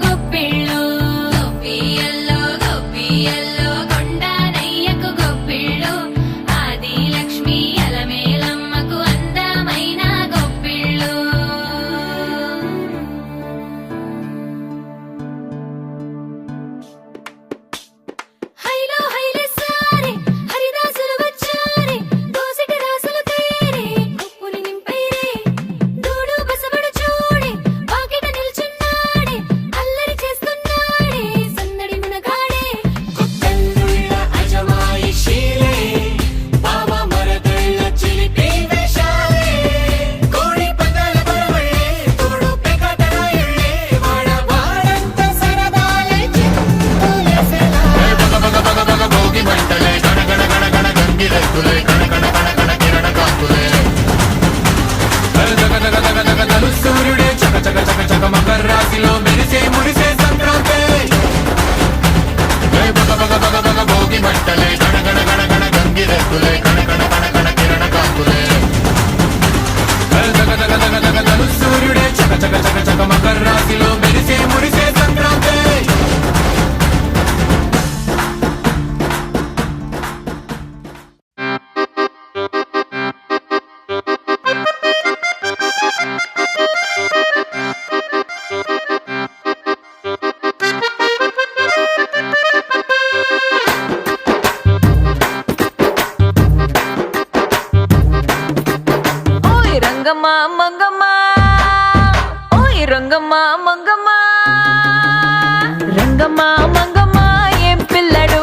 గొప్పిళ్ళు గొప్పియల్లో గొప్పియల్లో కొండానయ్యకు గొప్పిళ్ళు ఆది లక్ష్మి అలమేలమ్మకు అందమైన గొప్పిళ్ళు హైలో హైలే సారే హరిదాసులు వచ్చారే దోసిటి రాసులు తేరే గొప్పుని నింపైరే దూడు బసబడు చూడే వాకిట నిల్చున్నాడే అల్లరి చేస్తున్నాడే సందడి మునగాడే కొత్తల్లుళ్ళ అజమాయిషీలే బావ మరదళ్ళ చిలిపి వేషాలే కోడి పందాల బరవళ్ళే తోడు పెకటరాయుళ్ళే వాడంత సరదాలే చిందులేసేలా భోగి మంటలే గణగణ గణగణ గంగిరెద్దులే గణగణ గణగణ కిరణ కాంతులే తలు సూర్యుడే చక చక చక చక మకర రాశిలో మెరిసే మురిసే సంక్రాంతి భోగి మంటలే గణగణ గణగణ గంగిరెద్దులే గణగణ గణగణ కిరణ కాంతులే తలు సూర్యుడే చక చక చక చక మకర రాశిలో మెరిసే మురిసే సంక్రాంతి ఓయ్ రంగమ్మ మంగమ్మ ఓయ్ రంగమ్మ మంగమ్మ రంగమ్మ మంగమ్మ ఏం పిల్లడు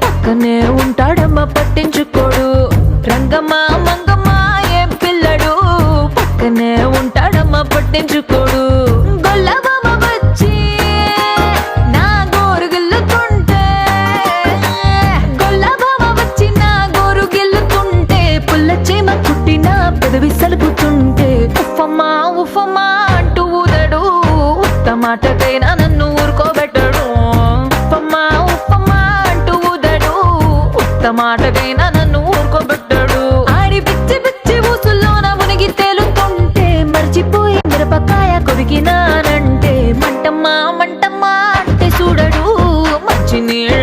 పక్కనే ఉంటాడమ్మ పట్టించుకోడు రంగమ్మ మంగమ్మ ఏం పిల్లడు పక్కనే ఉంటాడమ్మ పట్టించుకోడు గొల్లబామ వచ్చి నా గోరు గిల్లుతుంటే గొల్లబామ వచ్చి నా గోరు గిల్లుతుంటే పుల్ల చీమ కుట్టిన పెదవి సలుపుతుంటే ఉఫమ్మా ఉఫమ్మా అంటూ ఊదడు ఉత్త మాటకైనా నన్ను ఊరుకోబెట్టడు ఉఫమ్మా ఉఫమ్మా అంటూ ఊదడు ఉత్త మాటకైనా నన్ను ఊరుకోబెట్టడు ఆడి పిచ్చి పిచ్చి ఊసుల్లోన మునిగి తేలుతుంటే మర్చిపోయి మిరపకాయ కొరికినానంటే మంటమ్మా మంటమ్మా అంటే చూడడు మంచి నీళ్ళ